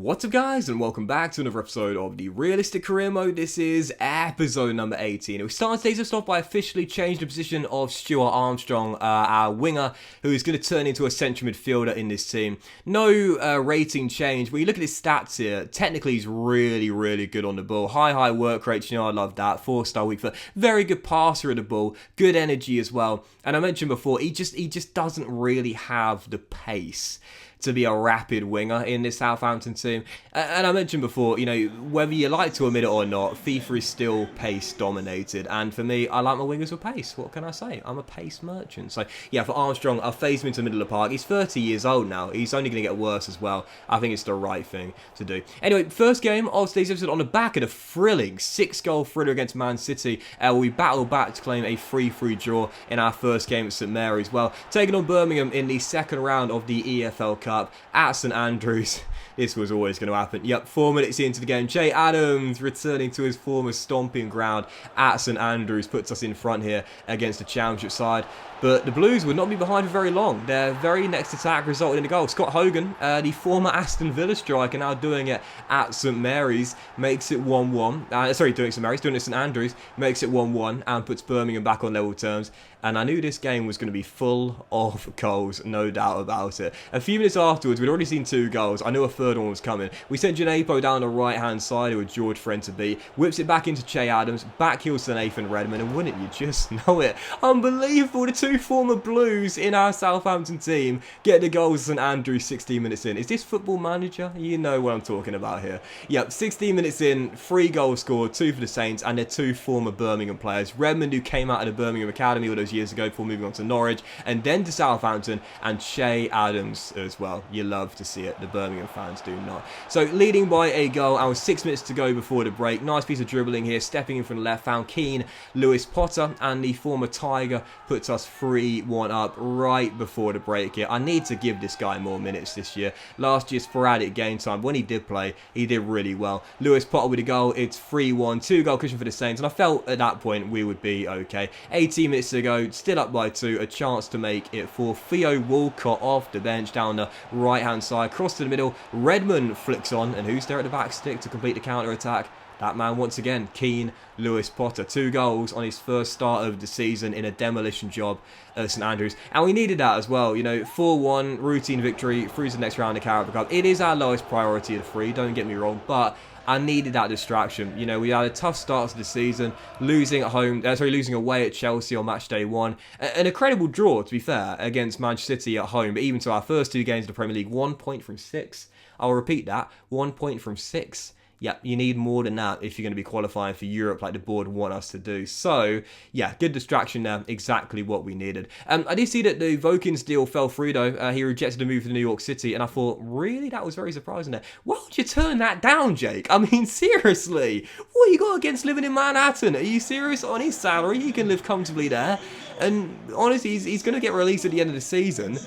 What's up guys, and welcome back to another episode of the Realistic Career Mode. This is episode number 18. We start today's off by officially changing the position of Stuart Armstrong, our winger, who is going to turn into a central midfielder in this team. No rating change. When you look at his stats here, technically he's really good on the ball. High work rates, I love that. 4-star weak foot. Very good passer of the ball. Good energy as well. And I mentioned before, he just doesn't really have the pace to be a rapid winger in this Southampton team. And I mentioned before, whether you like to admit it or not, FIFA is still pace dominated. And for me, I like my wingers with pace. What can I say? I'm a pace merchant. So yeah, for Armstrong, I'll phase him into the middle of the park. He's 30 years old now. He's only going to get worse as well. I think it's the right thing to do. Anyway, first game of today's episode on the back of the thrilling 6-goal thriller against Man City. We battled back to claim a 3-3 draw in our first game at St Mary's. Well, taking on Birmingham in the second round of the EFL Cup at St Andrews. This was always going to happen. Yep, 4 minutes into the game, Che Adams returning to his former stomping ground at St Andrews puts us in front here against the Championship side. But the Blues would not be behind for very long. Their very next attack resulted in a goal. Scott Hogan, the former Aston Villa striker, now doing it at St Mary's, makes it 1-1. Doing it at St Mary's, doing it at St Andrews, makes it 1-1 and puts Birmingham back on level terms. And I knew this game was going to be full of goals, no doubt about it. A few minutes afterwards, we'd already seen 2 goals. I knew a third one was coming. We sent Janepo down the right-hand side with George Friend to beat. Whips it back into Che Adams, back heels to Nathan Redmond, and wouldn't you just know it? Unbelievable, the 2 former Blues in our Southampton team get the goals at St Andrews 16 minutes in. Is this Football Manager? You know what I'm talking about here. Yep, 16 minutes in, 3 goals scored, 2 for the Saints, and they're 2 former Birmingham players. Redmond, who came out of the Birmingham Academy all those years ago before moving on to Norwich, and then to Southampton, and Che Adams as well. You love to see it. The Birmingham fans do not. So, leading by a goal, and with 6 minutes to go before the break. Nice piece of dribbling here, stepping in from the left, found Keane, Lewis Potter, and the former Tiger puts us 3-1 up right before the break here. I need to give this guy more minutes this year. Last year's sporadic game time, when he did play, he did really well. Lewis Potter with a goal, it's 3-1, 2-goal cushion for the Saints, and I felt at that point we would be okay. 18 minutes to go, still up by 2, a chance to make it for Theo Walcott off the bench down the right-hand side, cross to the middle, Redmond flicks on, and who's there at the back stick to complete the counter-attack? That man once again, Keane Lewis Potter. 2 goals on his first start of the season in a demolition job at St Andrews. And we needed that as well. 4-1 routine victory through to the next round of the Carabao Cup. It is our lowest priority of the 3, don't get me wrong, but I needed that distraction. We had a tough start to the season, losing away at Chelsea on match day 1. An incredible draw, to be fair, against Manchester City at home. But even to our first 2 games in the Premier League, 1 point from 6. I'll repeat that, 1 point from 6. Yep, you need more than that if you're going to be qualifying for Europe like the board want us to do. So, yeah, good distraction there. Exactly what we needed. I did see that the Vokins deal fell through, though. He rejected a move to New York City, and I thought, really? That was very surprising there. Why would you turn that down, Jake? I mean, seriously. What you got against living in Manhattan? Are you serious? On his salary, he can live comfortably there. And honestly, he's going to get released at the end of the season.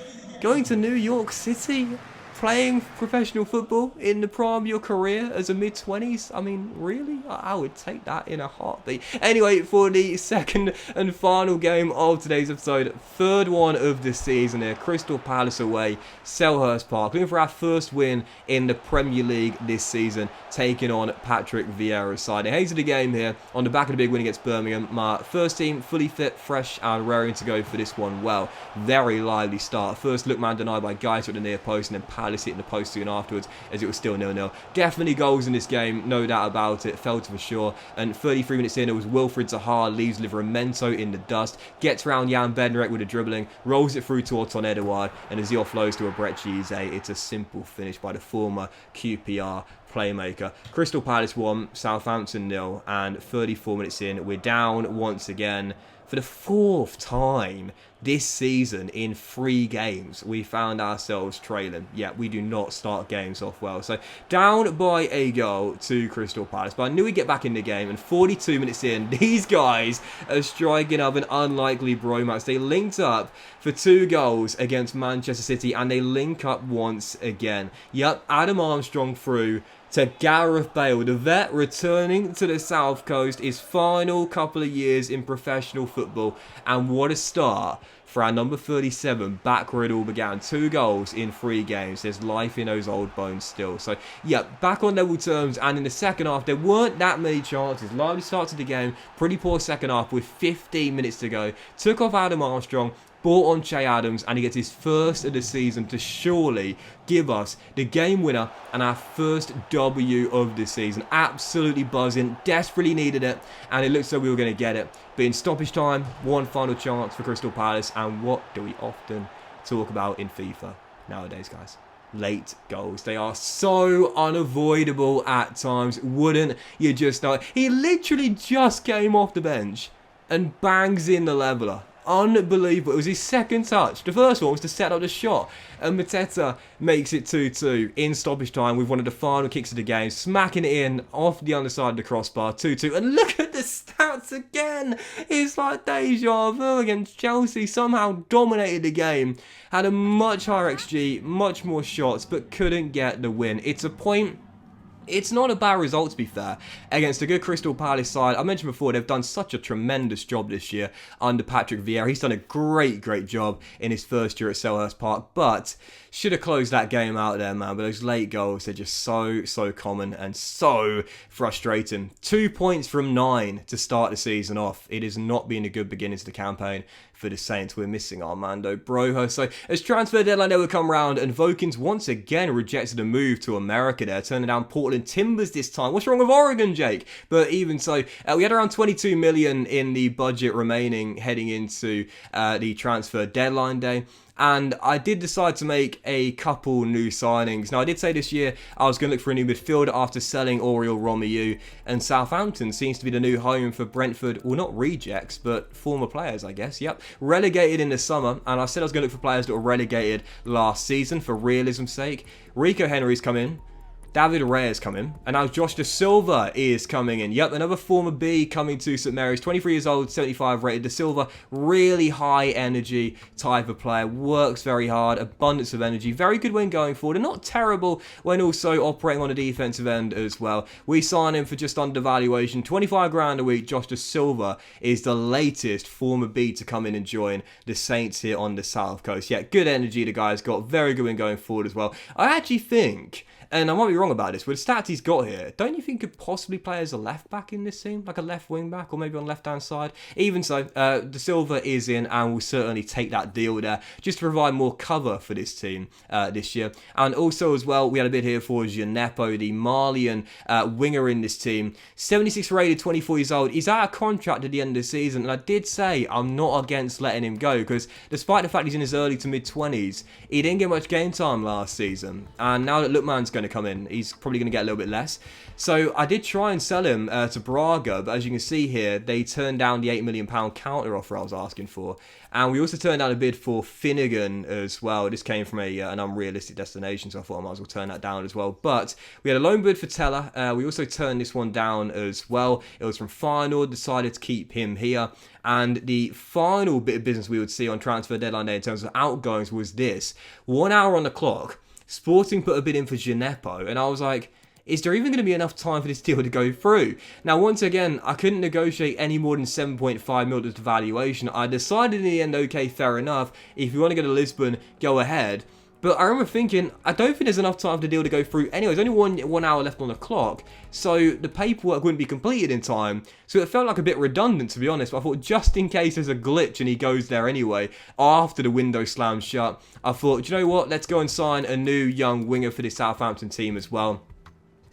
Going to New York City? Playing professional football in the prime of your career as a mid-20s? I mean, really? I would take that in a heartbeat. Anyway, for the second and final game of today's episode, third one of the season here, Crystal Palace away, Selhurst Park, looking for our first win in the Premier League this season, taking on Patrick Vieira's side. They hated the game here on the back of the big win against Birmingham. My first team, fully fit, fresh, and raring to go for this one. Well, very lively start. First look man denied by Guys at the near post, and then Palace hitting the post soon afterwards as it was still 0-0. Definitely goals in this game, no doubt about it. Felt for sure. And 33 minutes in, it was Wilfried Zaha leaves Livramento in the dust, gets around Jan Bednarek with a dribbling, rolls it through to Anton Edouard, and as he offloads to Abrechi Eze, it's a simple finish by the former QPR playmaker. Crystal Palace 1, Southampton 0, and 34 minutes in, we're down once again. For the 4th time this season in 3 games, we found ourselves trailing. Yeah, we do not start games off well. So down by a goal to Crystal Palace. But I knew we'd get back in the game, and 42 minutes in, these guys are striking up an unlikely bromance. They linked up for 2 goals against Manchester City, and they link up once again. Yep, Adam Armstrong through to Gareth Bale, the vet returning to the South Coast, his final couple of years in professional football, and what a start for our number 37, back where it all began. 2 goals in 3 games. There's life in those old bones still. So, yeah, back on level terms, and in the second half, there weren't that many chances. Lively start to the game, pretty poor second half with 15 minutes to go. Took off Adam Armstrong, brought on Che Adams, and he gets his first of the season to surely give us the game winner and our first W of the season. Absolutely buzzing, desperately needed it, and it looks like we were going to get it. But in stoppage time, one final chance for Crystal Palace, and what do we often talk about in FIFA nowadays, guys? Late goals. They are so unavoidable at times, wouldn't you just know it? He literally just came off the bench and bangs in the leveller. Unbelievable. It was his second touch. The first one was to set up the shot, and Mateta makes it 2-2 in stoppage time with one of the final kicks of the game, smacking it in off the underside of the crossbar, 2-2. And look at the stats again. It's like deja vu against Chelsea. Somehow dominated the game, had a much higher XG, much more shots, but couldn't get the win. It's a point. It's not a bad result, to be fair, against a good Crystal Palace side. I mentioned before, they've done such a tremendous job this year under Patrick Vieira. He's done a great job in his first year at Selhurst Park, but should have closed that game out there, man. But those late goals, they're just so common and so frustrating. 2 points from 9 to start the season off. It has not been a good beginning to the campaign for the Saints. We're missing Armando Broja. So as transfer deadline day will come round, and Vokins once again rejected a move to America there, turning down Portland Timbers this time. What's wrong with Oregon, Jake? But even so, we had around 22 million in the budget remaining heading into the transfer deadline day. And I did decide to make a couple new signings. Now, I did say this year I was going to look for a new midfielder after selling Oriol Romeu, and Southampton seems to be the new home for Brentford. Well, not rejects, but former players, I guess. Yep, relegated in the summer, and I said I was going to look for players that were relegated last season for realism's sake. Rico Henry's come in. David Reyes coming, and now Josh De Silva is coming in. Yep, another former B coming to St Mary's, 23 years old, 75 rated. De Silva, really high energy type of player, works very hard, abundance of energy, very good when going forward, and not terrible when also operating on a defensive end as well. We sign him for just under valuation, 25 grand a week. Josh De Silva is the latest former B to come in and join the Saints here on the South Coast. Yeah, good energy the guy's got, very good when going forward as well. I actually think, and I might be wrong about this, with the stats he's got here, don't you think he could possibly play as a left back in this team? Like a left wing back, or maybe on left hand side? Even so, De Silva is in and will certainly take that deal there, just to provide more cover for this team this year. And also as well, we had a bid here for Gineppo, the Malian winger in this team. 76 rated, 24 years old. He's out of contract at the end of the season, and I did say I'm not against letting him go, because despite the fact he's in his early to mid-20s, he didn't get much game time last season. And now that Lookman's going to come in, he's probably going to get a little bit less. So I did try and sell him to Braga, but as you can see here, they turned down the £8 million counter offer I was asking for. And we also turned down a bid for Finnegan as well. This came from an unrealistic destination, so I thought I might as well turn that down as well. But we had a loan bid for Teller. We also turned this one down as well. It was from Feyenoord, decided to keep him here. And the final bit of business we would see on transfer deadline day in terms of outgoings was this. 1 hour on the clock, Sporting put a bid in for Gineppo, and I was like, is there even going to be enough time for this deal to go through? Now, once again, I couldn't negotiate any more than 7.5 mil as the valuation. I decided in the end, okay, fair enough. If you want to go to Lisbon, go ahead. But I remember thinking, I don't think there's enough time for the deal to go through anyway. There's only one hour left on the clock, so the paperwork wouldn't be completed in time. So it felt like a bit redundant, to be honest. But I thought, just in case there's a glitch and he goes there anyway, after the window slams shut, I thought, do you know what? Let's go and sign a new young winger for the Southampton team as well.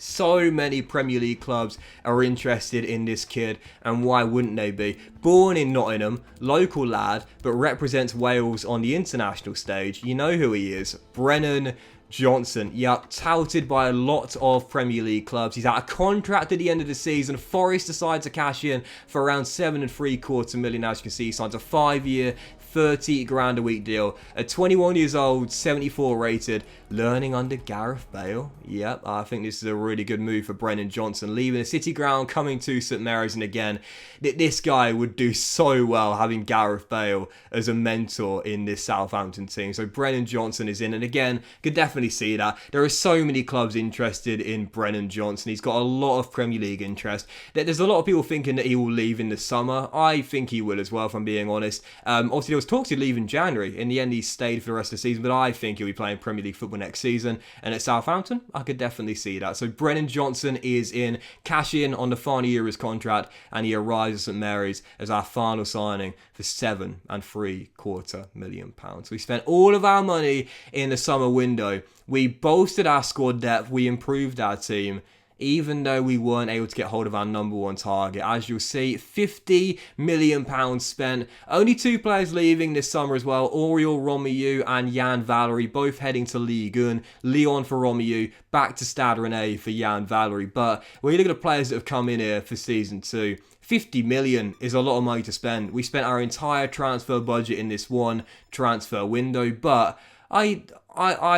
So many Premier League clubs are interested in this kid, and why wouldn't they be? Born in Nottingham, local lad, but represents Wales on the international stage. You know who he is, Brennan Johnson. Yep, touted by a lot of Premier League clubs. He's out of contract at the end of the season. Forest decides to cash in for around £7.75 million. As you can see, he signs a 5-year, 30 grand a week deal. A 21 years old, 74 rated, learning under Gareth Bale. Yep, I think this is a really good move for Brennan Johnson. Leaving the City ground, coming to St Mary's, and again, this guy would do so well having Gareth Bale as a mentor in this Southampton team. So Brennan Johnson is in, and again, could definitely see that. There are so many clubs interested in Brennan Johnson. He's got a lot of Premier League interest. There's a lot of people thinking that he will leave in the summer. I think he will as well, if I'm being honest. Obviously, there was talks he'd leave in January. In the end, he stayed for the rest of the season, but I think he'll be playing Premier League football next season. And at Southampton, I could definitely see that. So Brennan Johnson is in, cash in on the final year of his contract, and he arrives at St Mary's as our final signing for £7.75 million. We spent all of our money in the summer window. We bolstered our squad depth. We improved our team, even though we weren't able to get hold of our number one target. As you'll see, £50 million spent. Only 2 players leaving this summer as well. Oriol Romeu and Jan Valery, both heading to Ligue 1. Lyon for Romeu, back to Stade Rennais for Jan Valery. But when you look at the players that have come in here for Season 2, 50 million is a lot of money to spend. We spent our entire transfer budget in this one transfer window, but I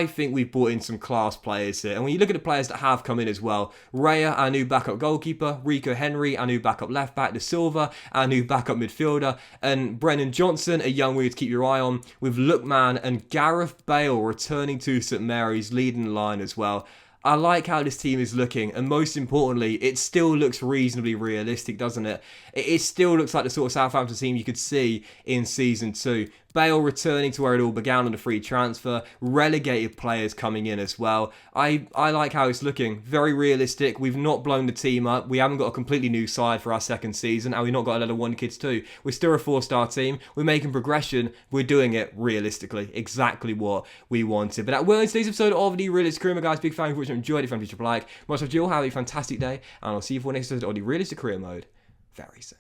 think we've brought in some class players here. And when you look at the players that have come in as well, Raya, our new backup goalkeeper, Rico Henry, our new backup left back, De Silva, our new backup midfielder, and Brennan Johnson, a young winger to keep your eye on, with Lookman and Gareth Bale returning to St Mary's, leading the line as well. I like how this team is looking, and most importantly, it still looks reasonably realistic, doesn't it? It still looks like the sort of Southampton team you could see in Season 2. Bale returning to where it all began on a free transfer, relegated players coming in as well. I like how it's looking. Very realistic. We've not blown the team up. We haven't got a completely new side for our second season, and we've not got a lot of one kids too. We're still a 4-star team. We're making progression. We're doing it realistically. Exactly what we wanted. But that will end today's episode of the Realistic Career, guys. Big fan of which you enjoyed. If you like, much love to you all. Have a fantastic day, and I'll see you for the next episode of the Realistic Career Mode very soon.